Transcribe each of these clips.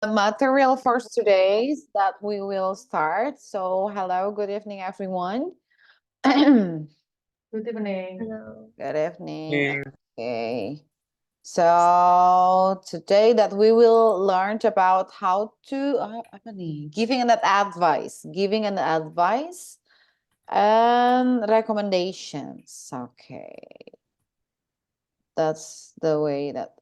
Material for today that we will start. So, hello, good evening, everyone. Good Good evening. Hello. evening. Okay. So, today that we will learn about how to apa nih? Giving an advice and recommendations. Okay. That's the way that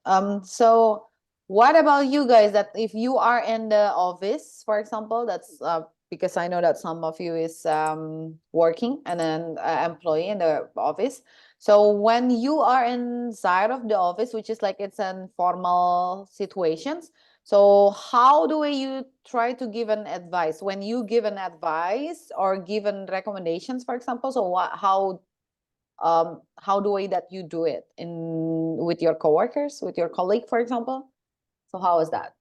so what about you guys, that if you are in the office, for example, that's because I know that some of you is working and an employee in the office. So when you are inside of the office, which is like it's an formal situations, so how do you try to give an advice when you give an advice or given recommendations, for example? So how do that you do it in with your coworkers, with your colleague, for example? So how is that?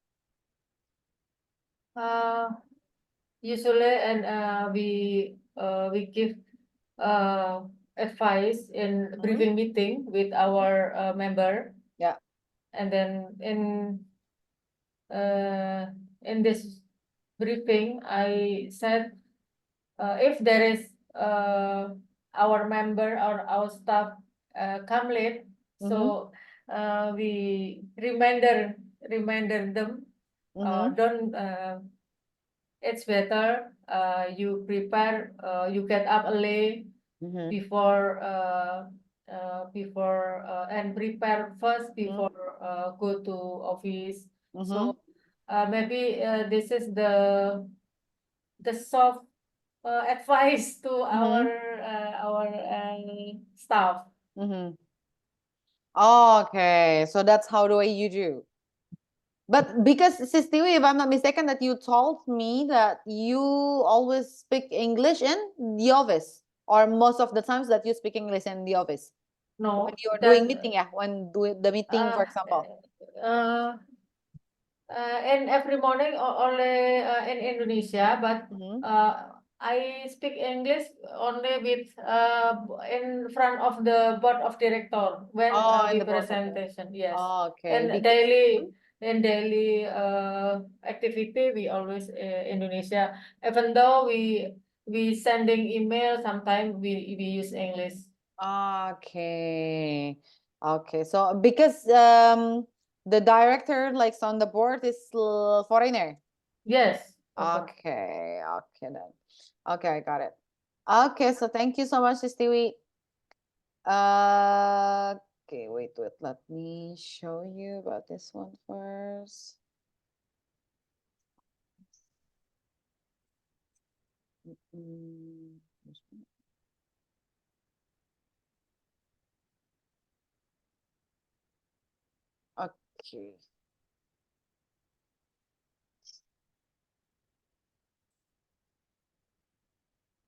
Usually, and we give advice in briefing meeting with our member. Yeah. And then in this briefing, I said if there is our member or our staff come late, so we reminder them. Don't It's better you prepare, you get up early before and prepare first before go to office. So maybe this is the soft advice to our staff. Okay, so that's how the way you do. But because Sis Tiwi, if I'm not mistaken, that you told me that you always speak English in the office, or most of the times that you speak English in the office. No, When you're that doing meeting, yeah, when doing the meeting, for example. and every morning only in Indonesia, but I speak English only with in front of the board of director when Oh, in we the board of director. presentation. Yes, Okay, and because daily activity we always Indonesia. Even though we sending email, sometimes we use English. Okay. Okay. So because the director like on the board is foreigner. Yes. Okay. Okay then. Okay, I got it. Okay, so thank you so much, Stewie. Okay, wait, let me show you about this one first. Okay.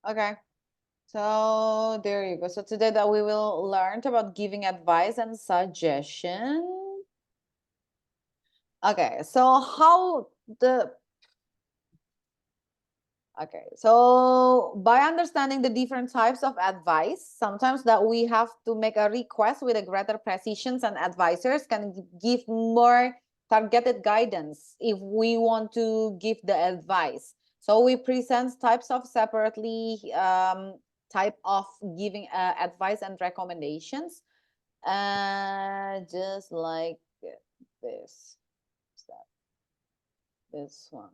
Okay. So there you go. So today that we will learn about giving advice and suggestion. Okay, so so by understanding the different types of advice, sometimes that we have to make a request with a greater precision, and advisors can give more targeted guidance if we want to give the advice. So we present types of separately type of giving advice and recommendations, just like this. This one.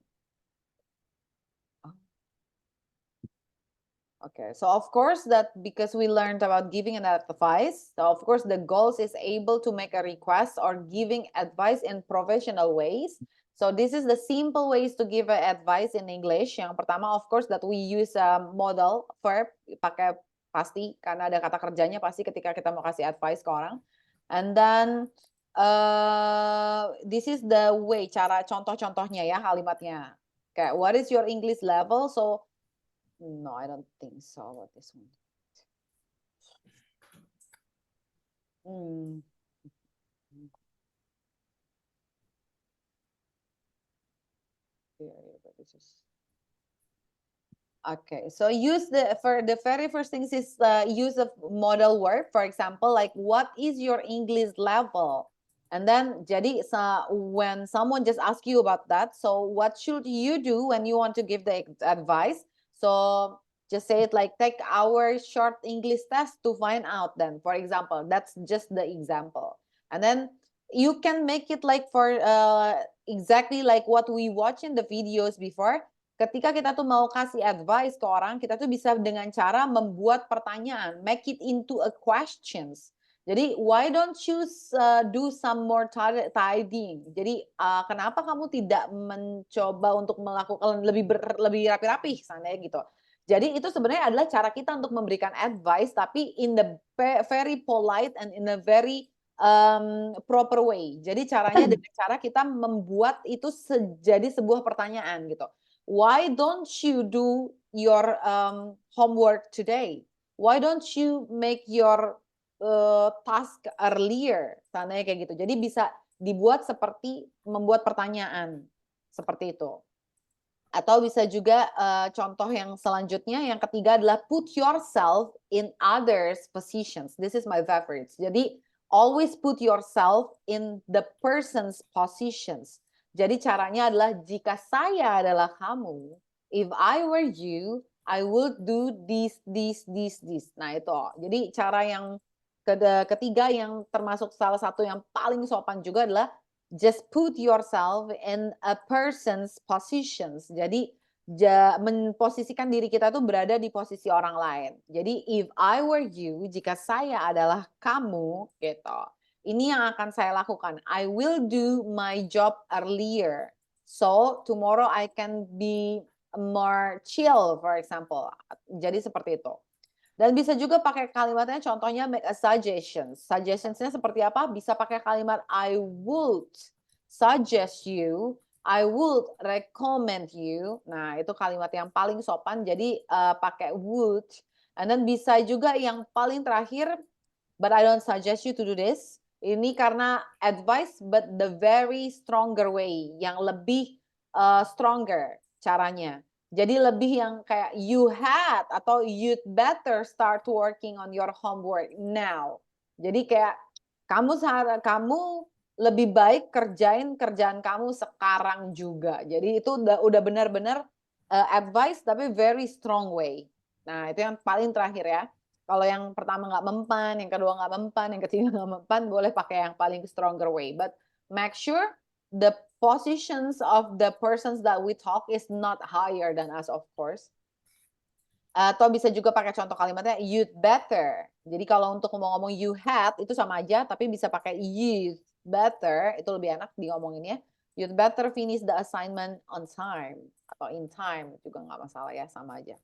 Okay, so of course that because we learned about giving an advice, so of course the goals is able to make a request or giving advice in professional ways. So this is the simple ways to give advice in English. Yang pertama, of course, that we use a modal verb, pakai pasti karena ada kata kerjanya pasti ketika kita mau kasih advice ke orang. And then this is the way, cara contoh-contohnya ya kalimatnya. Okay, what is your English level? So no, I don't think so about this one. Okay, so use for the very first things is use of modal verb. For example, like what is your English level? And then, jadi when someone just ask you about that, so what should you do when you want to give the advice? So just say it like, take our short English test to find out then, for example. That's just the example. And then you can make it like for exactly like what we watch in the videos before. Ketika kita tuh mau kasih advice ke orang, kita tuh bisa dengan cara membuat pertanyaan, make it into a questions. Jadi why don't you do some more tidying? Jadi kenapa kamu tidak mencoba untuk melakukan lebih rapi-rapi sana gitu. Jadi itu sebenarnya adalah cara kita untuk memberikan advice tapi in the very polite and in a very proper way. Jadi caranya dengan cara kita membuat itu jadi sebuah pertanyaan gitu. Why don't you do your homework today? Why don't you make your task earlier, tandanya kayak gitu. Jadi bisa dibuat seperti membuat pertanyaan seperti itu. Atau bisa juga contoh yang selanjutnya, yang ketiga adalah put yourself in others' positions. This is my favorite. Jadi always put yourself in the person's positions. Jadi caranya adalah jika saya adalah kamu, if I were you, I would do this. Nah itu. Jadi cara yang ketiga yang termasuk salah satu yang paling sopan juga adalah just put yourself in a person's positions. Jadi memposisikan diri kita tuh berada di posisi orang lain. Jadi if I were you, jika saya adalah kamu, gitu. Ini yang akan saya lakukan. I will do my job earlier. So tomorrow I can be more chill, for example. Jadi seperti itu. Dan bisa juga pakai kalimatnya, contohnya make a suggestion. Suggestionsnya seperti apa? Bisa pakai kalimat I would suggest you, I would recommend you. Nah, itu kalimat yang paling sopan, jadi pakai would. And then bisa juga yang paling terakhir, but I don't suggest you to do this. Ini karena advice, but the very stronger way, yang lebih stronger caranya. Jadi lebih yang kayak you had atau you'd better start working on your homework now. Jadi kayak kamu lebih baik kerjain kerjaan kamu sekarang juga. Jadi itu udah benar-benar advice tapi very strong way. Nah, itu yang paling terakhir ya. Kalau yang pertama nggak mempan, yang kedua nggak mempan, yang ketiga nggak mempan, boleh pakai yang paling stronger way. But make sure the positions of the persons that we talk is not higher than us, of course. Atau bisa juga pakai contoh kalimatnya you'd better. Jadi kalau untuk ngomong you had itu sama aja, tapi bisa pakai you'd better, itu lebih enak ngomonginnya. You'd better finish the assignment on time atau in time juga nggak masalah ya, sama aja.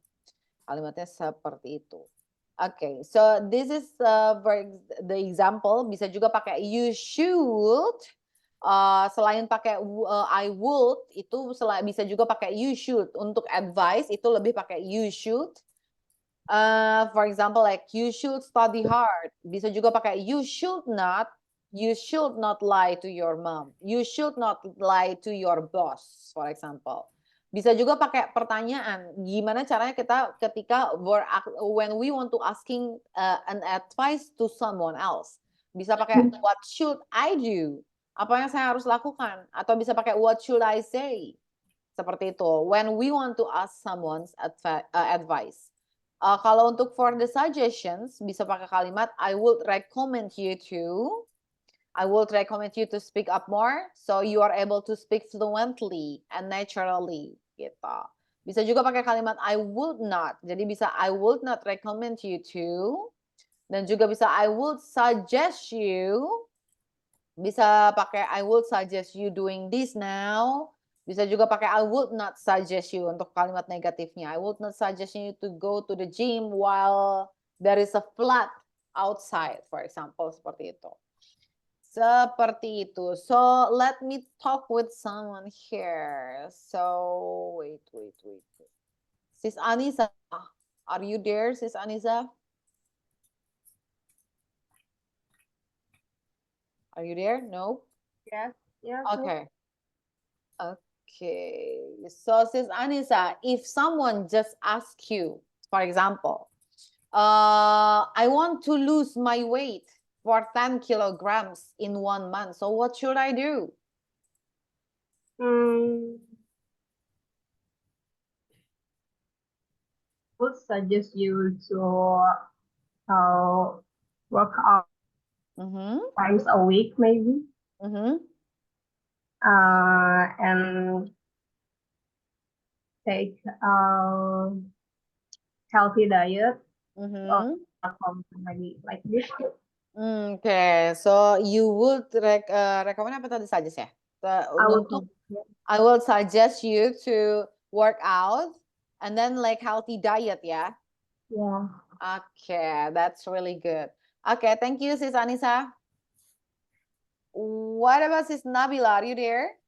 Kalimatnya seperti itu. Okay, so this is the example. Bisa juga pakai you should. Selain pakai I would, itu bisa juga pakai you should. Untuk advice itu lebih pakai you should. For example, like you should study hard. Bisa juga pakai you should not lie to your mom. You should not lie to your boss, for example. Bisa juga pakai pertanyaan. Gimana caranya kita ketika when we want to asking an advice to someone else. Bisa pakai what should I do? Apa yang saya harus lakukan? Atau bisa pakai what should I say? Seperti itu. When we want to ask someone's advice. Kalau untuk for the suggestions, bisa pakai kalimat I would recommend you to speak up more so you are able to speak fluently and naturally. Gitu. Bisa juga pakai kalimat I would not. Jadi bisa I would not recommend you to. Dan juga bisa I would suggest you. Bisa pakai I would suggest you doing this now. Bisa juga pakai I would not suggest you untuk kalimat negatifnya. I would not suggest you to go to the gym while there is a flood outside, for example, seperti itu. Seperti itu. So let me talk with someone here. So wait. Sis Anissa, are you there, Sis Anissa? Are you there? No? Yes. Yeah. Okay. Okay. So Sis Anissa, if someone just asks you, for example, I want to lose my weight. for 10 kilograms in 1 month. So what should I do? Would suggest you to work out twice a week, maybe. And take healthy diet or maybe like this. Okay, so you would recommend apa tadi suggest ya? I will suggest you to work out and then like healthy diet, ya. Yeah. Okay, that's really good. Okay, thank you, Sis Anissa. What about Sis Nabila? Are you there?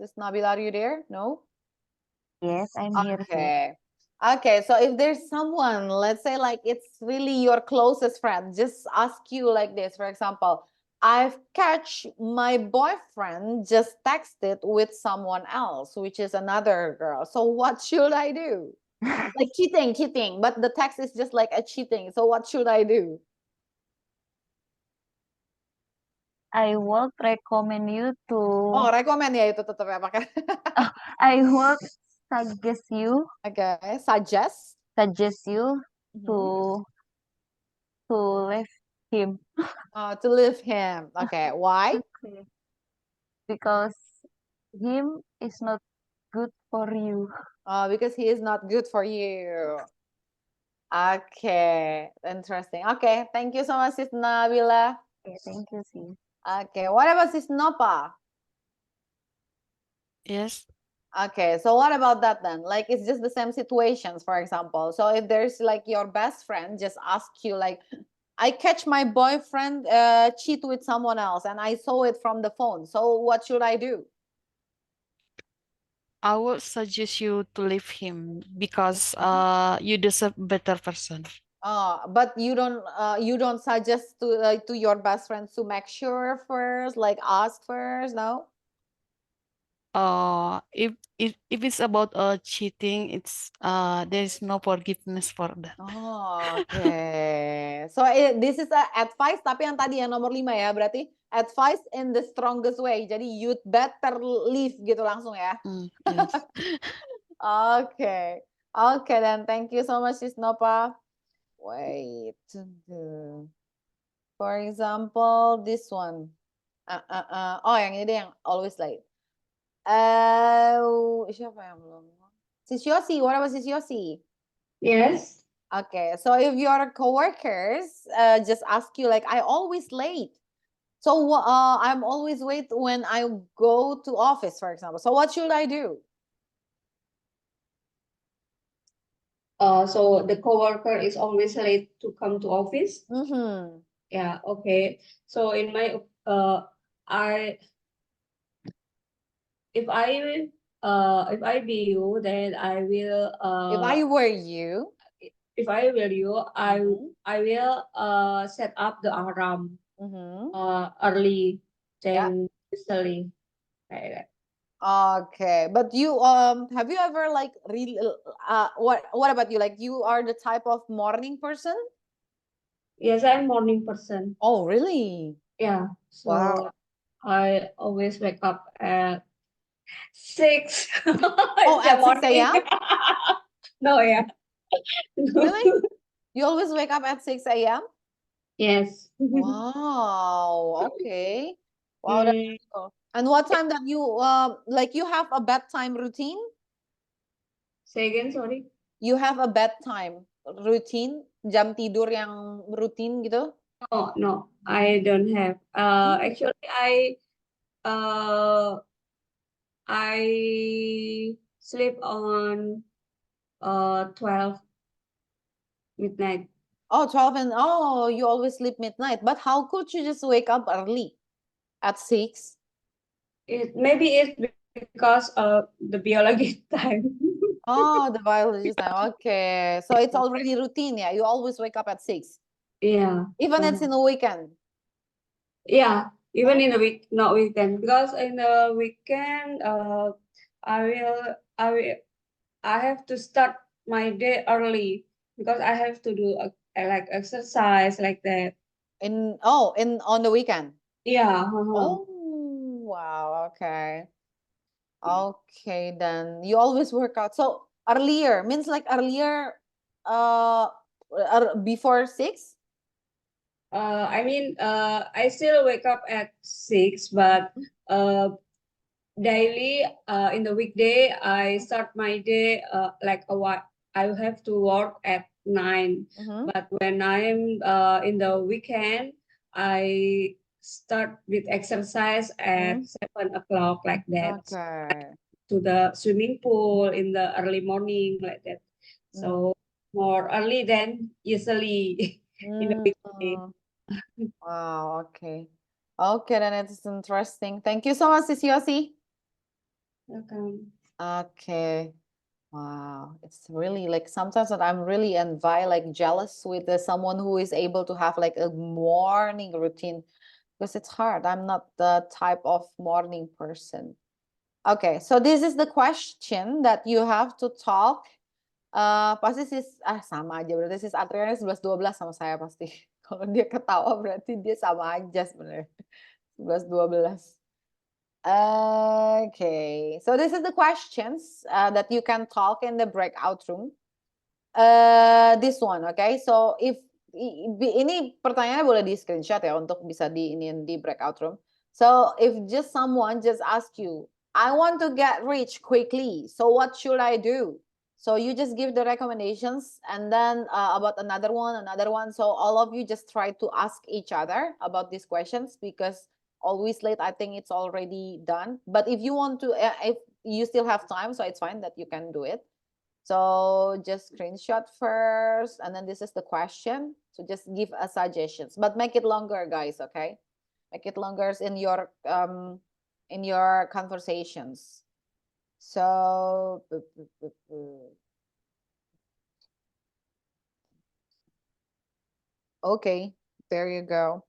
Sis Nabila, are you there? No? Yes, I'm here. Okay. Okay, so if there's someone, let's say like it's really your closest friend, just ask you like this, for example, I've catch my boyfriend just texted with someone else, which is another girl. So what should I do? Like cheating, but the text is just like a cheating. So what should I do? I would recommend you to. Oh, recommend ya itu tetap ya pakai. I would suggest you. Okay, suggest you to leave him. To leave him. Okay, why? Because him is not good for you. Because he is not good for you. Okay, interesting. Okay, thank you so much, Sis Nabila. Okay, thank you, sis. Okay, what about Sis Nopa? Yes. Okay, so what about that then? Like, it's just the same situations, for example. So if there's like your best friend just ask you like, I catch my boyfriend cheat with someone else and I saw it from the phone. So what should I do? I would suggest you to leave him because you deserve better person. But you don't suggest to your best friends to make sure first, like ask first, no? If it's about cheating, it's there is no forgiveness for that. Okay. So this is a advice, tapi yang tadi yang nomor 5 ya, berarti advice in the strongest way. Jadi you'd better leave gitu langsung ya. Yes. Okay. Okay then, thank you so much, Sis Nopa. Wait. For example, this one. Oh, yang ini deh, yang always late. Siapa yang belum? Sis Yosi, what about Sis Yosi? Yes. Okay, so if your coworkers just ask you like, I always late. So I'm always late when I go to office, for example. So what should I do? So the coworker is always late to come to office. Yeah. Okay. So in my if I be you, then I will. If I were you. If I were you, I will set up the alarm early than usually. Like that. Okay, but you have you ever like really what about you? Like you are the type of morning person? Yes, I'm morning person. Oh, really? Yeah. So wow. I always wake up at 6. Oh, at 6 a.m. No, yeah. Really? You always wake up at 6 a.m.? Yes. Wow. Okay. Wow. That's cool. And what time that you like you have a bedtime routine? Say again, sorry. You have a bedtime routine, jam tidur yang rutin gitu? No, I don't have. Actually, I sleep on 12 midnight. Oh, 12 and oh, you always sleep midnight. But how could you just wake up early at 6? Maybe it's because of the biology time. Oh, the biology time. Okay. So it's already routine, yeah. You always wake up at 6. Yeah. Even it's in the weekend. Yeah, even in the week, not weekend, because in the weekend, I have to start my day early because I have to do like exercise like that. On the weekend. Yeah. Oh, wow. Okay. Okay, then you always work out. So earlier means like earlier, before 6? I mean, I still wake up at 6, but daily, in the weekday, I start my day like a what I have to work at 9. Mm-hmm. But when I'm in the weekend, I start with exercise at 7 o'clock like that. Okay. To the swimming pool in the early morning like that. So more early than usually in the weekday. Wow, okay. Okay, then it's interesting. Thank you so much, Sis Yossi. Welcome. Okay. Wow. It's really like sometimes that I'm really like jealous with someone who is able to have like a morning routine because it's hard. I'm not the type of morning person. Okay, so this is the question that you have to talk. Pasti sama aja berarti sis Adriana 11-12 sama saya pasti. Kalau dia ketawa berarti dia sama aja sebenarnya. 11-12. Okay, so this is the questions that you can talk in the breakout room. This one, okay? So if ini pertanyaannya boleh di screenshot ya untuk bisa di breakout room. So if just someone just ask you, I want to get rich quickly, so what should I do? So you just give the recommendations and then about another one. So all of you just try to ask each other about these questions because always late, I think it's already done. But if you want to, if you still have time, so it's fine that you can do it. So just screenshot first, and then this is the question. So just give a suggestions, but make it longer, guys, okay? Make it longer in your conversations. So okay, there you go.